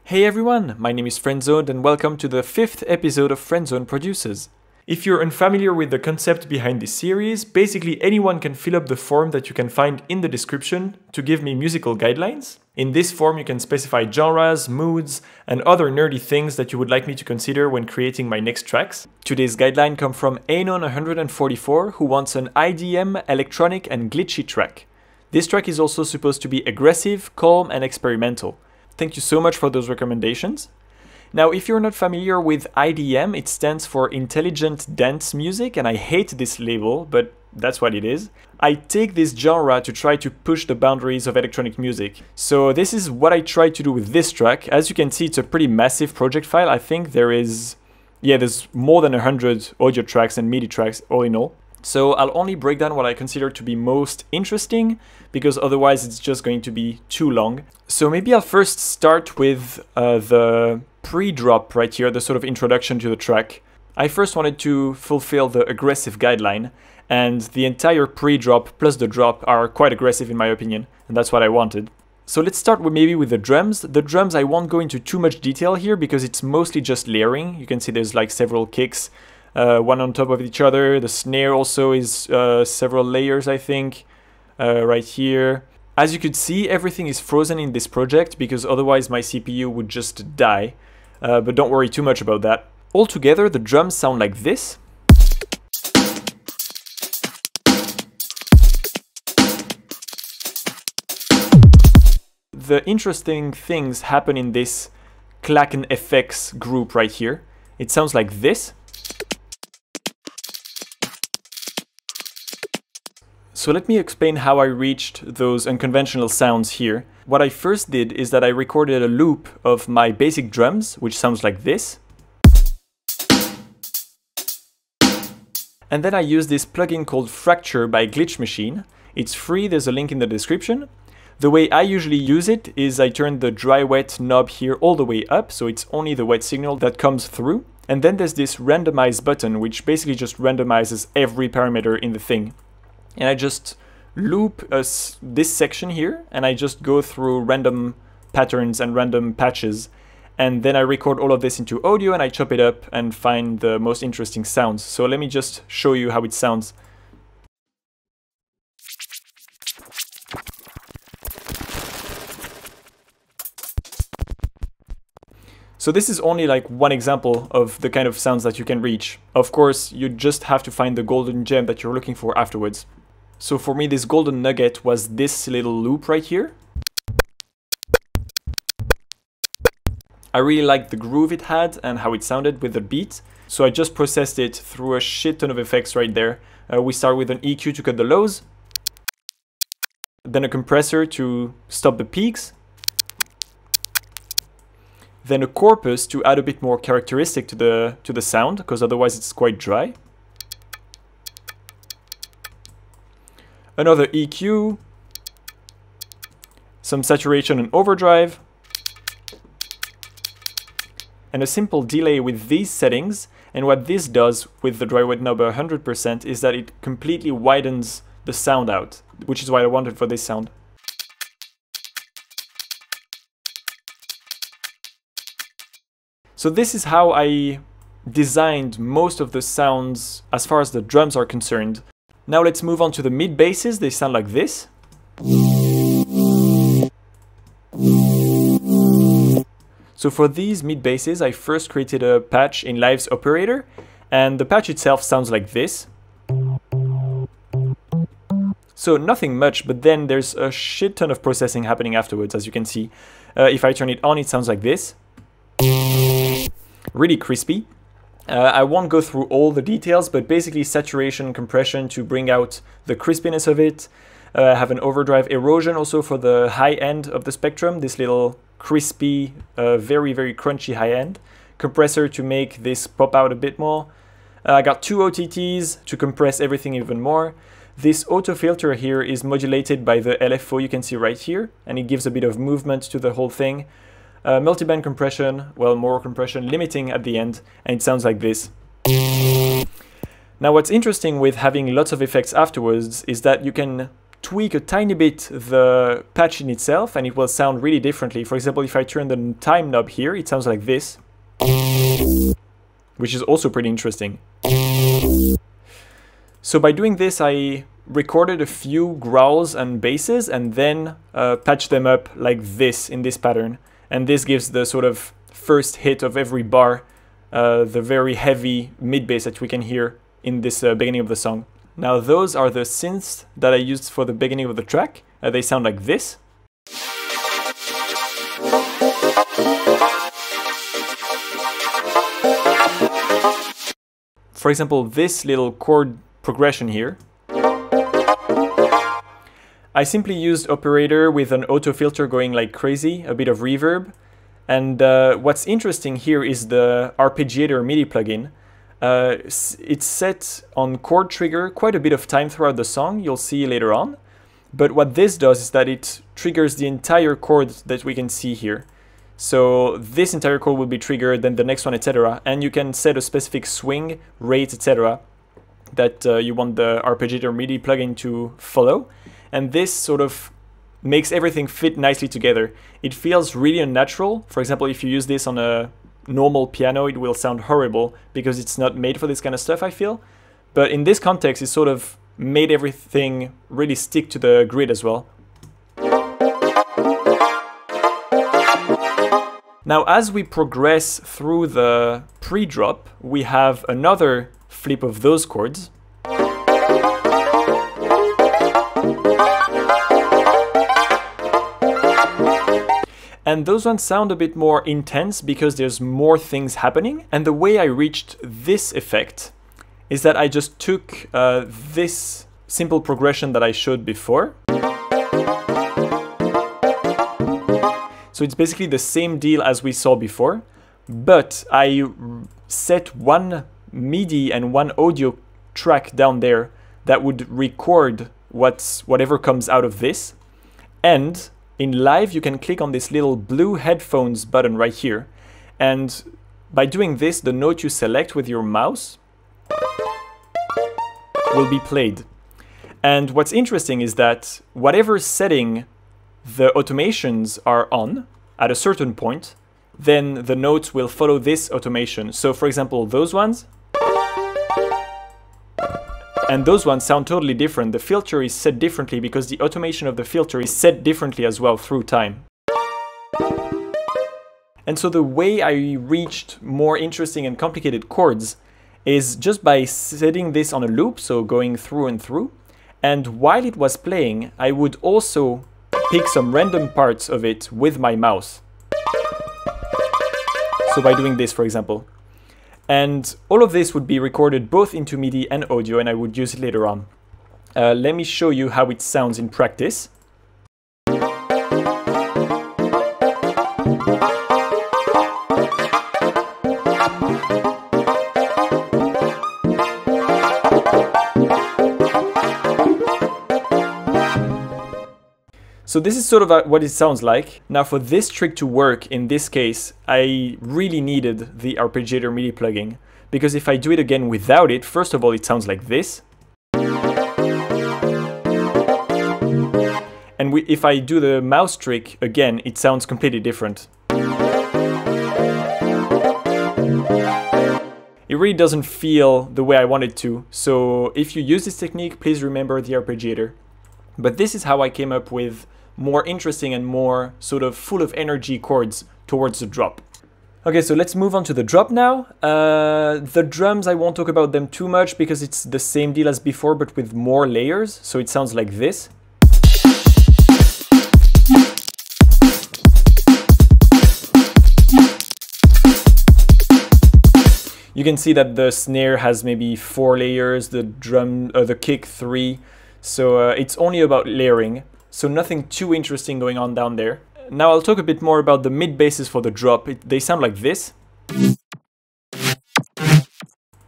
Hey everyone, my name is Friendzoned and welcome to the 5th episode of Friendzone Producers. If you're unfamiliar with the concept behind this series, basically anyone can fill up the form that you can find in the description to give me musical guidelines. In this form you can specify genres, moods, and other nerdy things that you would like me to consider when creating my next tracks. Today's guideline comes from Anon144 who wants an IDM, electronic and glitchy track. This track is also supposed to be aggressive, calm and experimental. Thank you so much for those recommendations. Now, if you're not familiar with IDM, it stands for Intelligent Dance Music, and I hate this label, but that's what it is. I take this genre to try to push the boundaries of electronic music. So this is what I tried to do with this track. As you can see, it's a pretty massive project file. I think there's more than 100 audio tracks and MIDI tracks all in all. So I'll only break down what I consider to be most interesting, because otherwise it's just going to be too long. So maybe I'll first start with the pre-drop right here, the sort of introduction to the track. I first wanted to fulfill the aggressive guideline, and the entire pre-drop plus the drop are quite aggressive in my opinion, and that's what I wanted. So let's start with the drums. The drums I won't go into too much detail here because it's mostly just layering. You can see there's like several kicks, one on top of each other. The snare also is several layers, I think, right here. As you could see, everything is frozen in this project because otherwise my CPU would just die. But don't worry too much about that. Altogether, the drums sound like this. The interesting things happen in this clack and effects group right here. It sounds like this. So let me explain how I reached those unconventional sounds here. What I first did is that I recorded a loop of my basic drums, which sounds like this. And then I used this plugin called Fracture by Glitch Machine. It's free, there's a link in the description. The way I usually use it is I turn the dry-wet knob here all the way up, so it's only the wet signal that comes through. And then there's this randomize button, which basically just randomizes every parameter in the thing. And I just loop this section here, and I just go through random patterns and random patches, and then I record all of this into audio and I chop it up and find the most interesting sounds. So let me just show you how it sounds. So this is only like one example of the kind of sounds that you can reach. Of course, you just have to find the golden gem that you're looking for afterwards. So for me, this golden nugget was this little loop right here. I really liked the groove it had and how it sounded with the beat. So I just processed it through a shit ton of effects right there. We start with an EQ to cut the lows, then a compressor to stop the peaks, then a corpus to add a bit more characteristic to the sound, because otherwise it's quite dry. Another EQ, some saturation and overdrive, and a simple delay with these settings. And what this does with the dry-wet knob 100% is that it completely widens the sound out, which is what I wanted for this sound. So this is how I designed most of the sounds as far as the drums are concerned. Now let's move on to the mid basses. They sound like this. So for these mid basses, I first created a patch in Live's operator, and the patch itself sounds like this. So nothing much, but then there's a shit ton of processing happening afterwards, as you can see. If I turn it on, it sounds like this. Really crispy. I won't go through all the details, but basically saturation, compression to bring out the crispiness of it. I have an overdrive erosion also for the high end of the spectrum, this little crispy, very, very crunchy high end. Compressor to make this pop out a bit more. I got two OTTs to compress everything even more. This auto filter here is modulated by the LFO you can see right here, and it gives a bit of movement to the whole thing. Multiband compression, well, more compression, limiting at the end, and it sounds like this. Now what's interesting with having lots of effects afterwards is that you can tweak a tiny bit the patch in itself and it will sound really differently. For example, if I turn the time knob here, it sounds like this, which is also pretty interesting. So by doing this, I recorded a few growls and basses and then patched them up like this in this pattern. And this gives the sort of first hit of every bar, the very heavy mid bass that we can hear in this beginning of the song. Now those are the synths that I used for the beginning of the track. They sound like this. For example, this little chord progression here. I simply used Operator with an auto filter going like crazy, a bit of reverb. And what's interesting here is the arpeggiator MIDI plugin. It's set on chord trigger quite a bit of time throughout the song, you'll see later on. But what this does is that it triggers the entire chord that we can see here. So this entire chord will be triggered, then the next one, etc. And you can set a specific swing, rate, etc. that you want the arpeggiator MIDI plugin to follow. And this sort of makes everything fit nicely together. It feels really unnatural. For example, if you use this on a normal piano, it will sound horrible because it's not made for this kind of stuff, I feel. But in this context, it sort of made everything really stick to the grid as well. Now, as we progress through the pre-drop, we have another flip of those chords. And those ones sound a bit more intense because there's more things happening. And the way I reached this effect is that I just took this simple progression that I showed before. So it's basically the same deal as we saw before, but I set one MIDI and one audio track down there that would record whatever comes out of this. And in live, you can click on this little blue headphones button right here. And by doing this, the note you select with your mouse will be played. And what's interesting is that whatever setting the automations are on at a certain point, then the notes will follow this automation. So for example, those ones and those ones sound totally different. The filter is set differently because the automation of the filter is set differently as well through time. And so the way I reached more interesting and complicated chords is just by setting this on a loop, so going through and through. And while it was playing, I would also pick some random parts of it with my mouse. So by doing this, for example. And all of this would be recorded both into MIDI and audio, and I would use it later on. Let me show you how it sounds in practice. So this is sort of what it sounds like. Now for this trick to work in this case, I really needed the arpeggiator MIDI plugin, because if I do it again without it, first of all, it sounds like this. And if I do the mouse trick again, it sounds completely different. It really doesn't feel the way I want it to. So if you use this technique, please remember the arpeggiator. But this is how I came up with more interesting and more sort of full of energy chords towards the drop. Okay, so let's move on to the drop now. The drums, I won't talk about them too much because it's the same deal as before, but with more layers. So it sounds like this. You can see that the snare has maybe 4 layers, the kick 3. So it's only about layering. So nothing too interesting going on down there. Now I'll talk a bit more about the mid basses for the drop. They sound like this.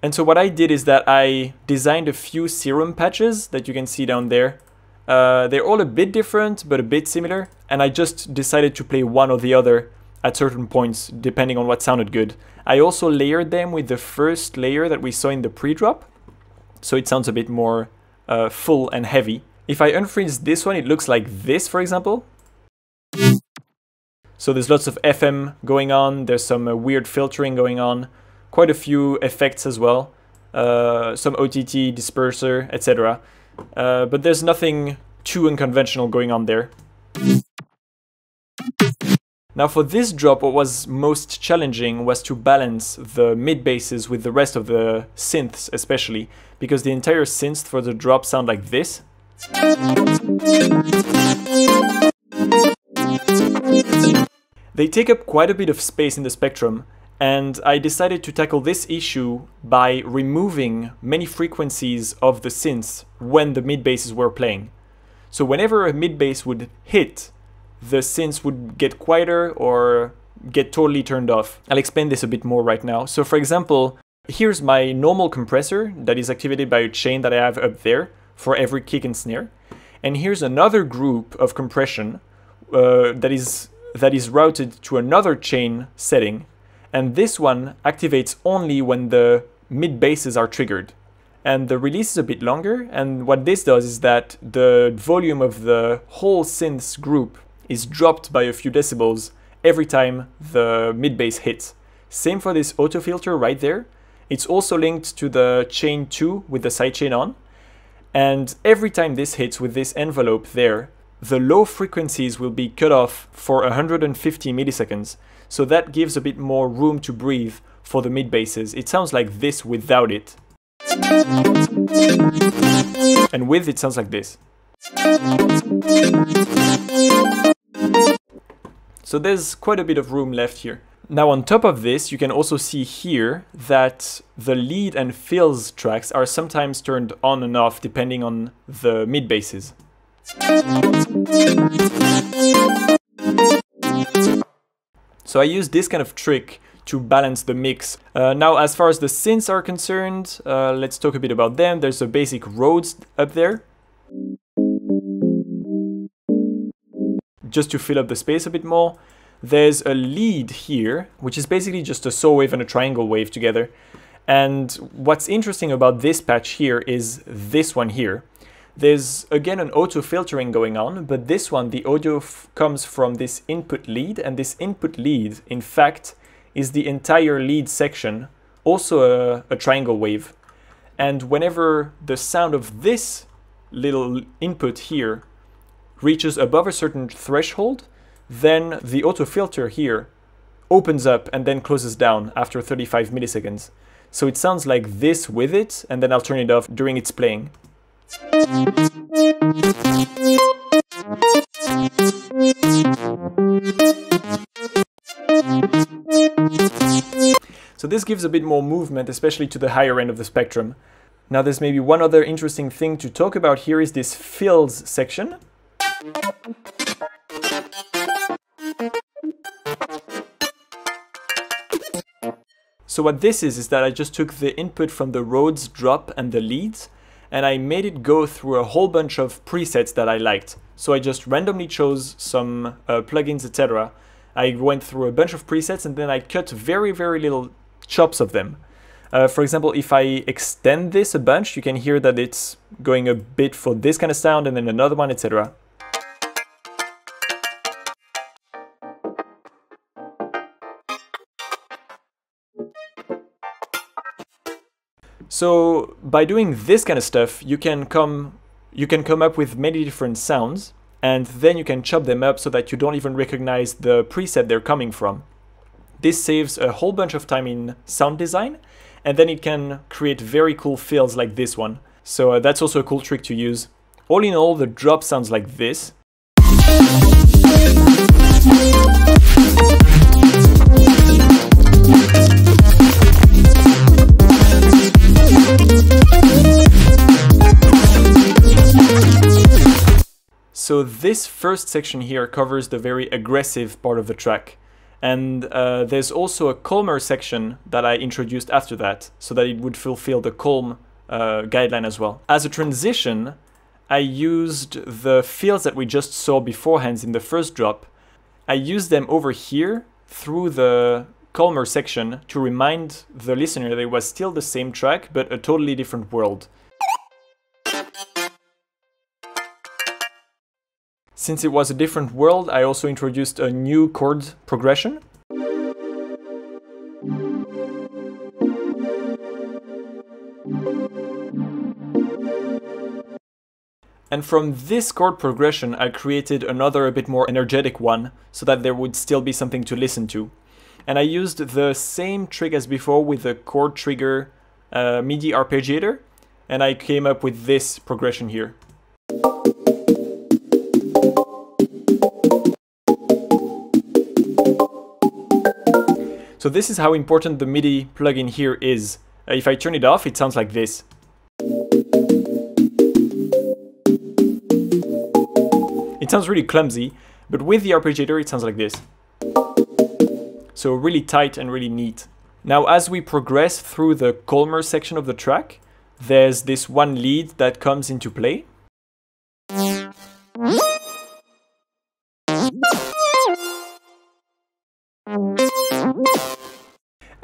And so what I did is that I designed a few serum patches that you can see down there. They're all a bit different, but a bit similar. And I just decided to play one or the other at certain points, depending on what sounded good. I also layered them with the first layer that we saw in the pre-drop. So it sounds a bit more full and heavy. If I unfreeze this one, it looks like this, for example. So there's lots of FM going on, there's some weird filtering going on, quite a few effects as well, some OTT, disperser, etc. But there's nothing too unconventional going on there. Now for this drop, what was most challenging was to balance the mid basses with the rest of the synths, especially, because the entire synth for the drop sound like this. They take up quite a bit of space in the spectrum, and I decided to tackle this issue by removing many frequencies of the synths when the mid basses were playing. So whenever a mid bass would hit, the synths would get quieter or get totally turned off. I'll explain this a bit more right now. So for example, here's my normal compressor that is activated by a chain that I have up there for every kick and snare. And here's another group of compression that is routed to another chain setting. And this one activates only when the mid basses are triggered. And the release is a bit longer, and what this does is that the volume of the whole synths group is dropped by a few decibels every time the mid bass hits. Same for this auto filter right there. It's also linked to the chain 2 with the sidechain on. And every time this hits with this envelope there, the low frequencies will be cut off for 150 milliseconds. So that gives a bit more room to breathe for the mid basses. It sounds like this without it. And with it sounds like this. So there's quite a bit of room left here. Now on top of this, you can also see here that the lead and fills tracks are sometimes turned on and off depending on the mid basses. So I use this kind of trick to balance the mix. Now as far as the synths are concerned, let's talk a bit about them. There's a basic Rhodes up there, just to fill up the space a bit more. There's a lead here, which is basically just a saw wave and a triangle wave together. And what's interesting about this patch here is this one here. There's again an auto filtering going on, but this one, the audio comes from this input lead, and this input lead, in fact, is the entire lead section, also a triangle wave. And whenever the sound of this little input here reaches above a certain threshold, then the auto filter here opens up and then closes down after 35 milliseconds. So it sounds like this with it, and then I'll turn it off during its playing. So this gives a bit more movement, especially to the higher end of the spectrum. Now there's maybe one other interesting thing to talk about here is this fills section. So what this is that I just took the input from the Rhodes drop and the leads, and I made it go through a whole bunch of presets that I liked. So I just randomly chose some plugins, etc. I went through a bunch of presets and then I cut very, very little chops of them. For example, if I extend this a bunch, you can hear that it's going a bit for this kind of sound and then another one, etc. So by doing this kind of stuff, you can come up with many different sounds, and then you can chop them up so that you don't even recognize the preset they're coming from. This saves a whole bunch of time in sound design, and then it can create very cool fills like this one. So that's also a cool trick to use. All in all, the drop sounds like this. So this first section here covers the very aggressive part of the track. And there's also a calmer section that I introduced after that, so that it would fulfill the calm guideline as well. As a transition, I used the fills that we just saw beforehand in the first drop. I used them over here through the calmer section to remind the listener that it was still the same track, but a totally different world. Since it was a different world, I also introduced a new chord progression. And from this chord progression, I created another a bit more energetic one, so that there would still be something to listen to. And I used the same trick as before with the chord trigger MIDI arpeggiator, and I came up with this progression here. So this is how important the MIDI plugin here is. If I turn it off, it sounds like this. It sounds really clumsy, but with the arpeggiator it sounds like this. So really tight and really neat. Now as we progress through the calmer section of the track, there's this one lead that comes into play.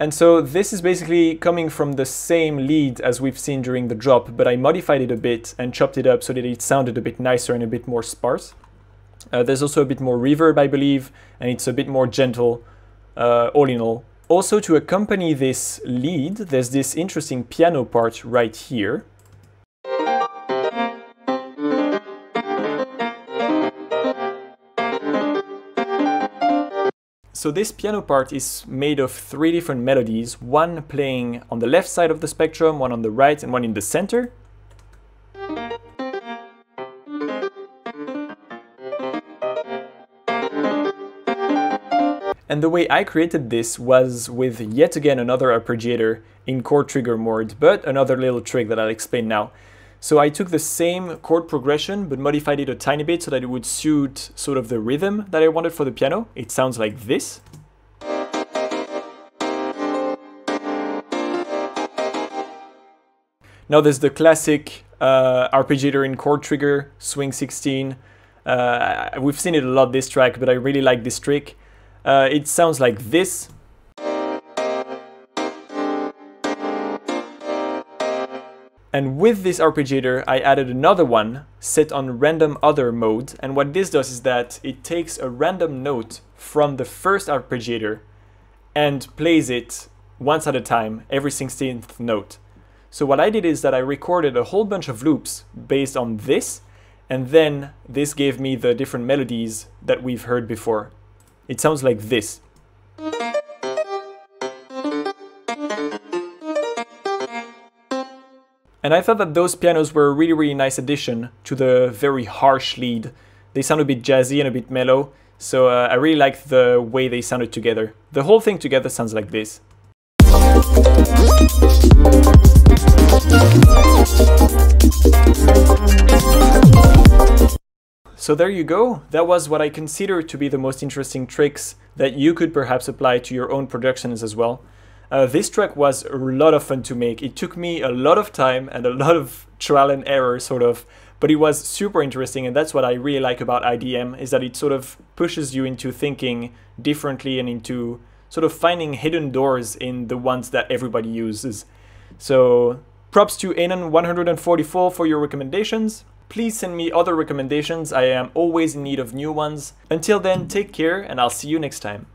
And so this is basically coming from the same lead as we've seen during the drop, but I modified it a bit and chopped it up so that it sounded a bit nicer and a bit more sparse. There's also a bit more reverb, I believe, and it's a bit more gentle, all in all. Also, to accompany this lead, there's this interesting piano part right here. So this piano part is made of 3 different melodies, one playing on the left side of the spectrum, one on the right, and one in the center. And the way I created this was with yet again another arpeggiator in chord trigger mode, but another little trick that I'll explain now. So I took the same chord progression but modified it a tiny bit so that it would suit sort of the rhythm that I wanted for the piano. It sounds like this. Now there's the classic arpeggiator in chord trigger, swing 16. We've seen it a lot this track, but I really like this trick. It sounds like this. And with this arpeggiator, I added another one set on random other mode. And what this does is that it takes a random note from the first arpeggiator and plays it once at a time, every 16th note. So what I did is that I recorded a whole bunch of loops based on this, and then this gave me the different melodies that we've heard before. It sounds like this. And I thought that those pianos were a really, really nice addition to the very harsh lead. They sound a bit jazzy and a bit mellow, so I really liked the way they sounded together. The whole thing together sounds like this. So there you go. That was what I consider to be the most interesting tricks that you could perhaps apply to your own productions as well. This track was a lot of fun to make. It took me a lot of time and a lot of trial and error, sort of, but it was super interesting, and that's what I really like about IDM, is that it sort of pushes you into thinking differently and into sort of finding hidden doors in the ones that everybody uses. So props to Anon144 for your recommendations. Please send me other recommendations. I am always in need of new ones. Until then, take care, and I'll see you next time.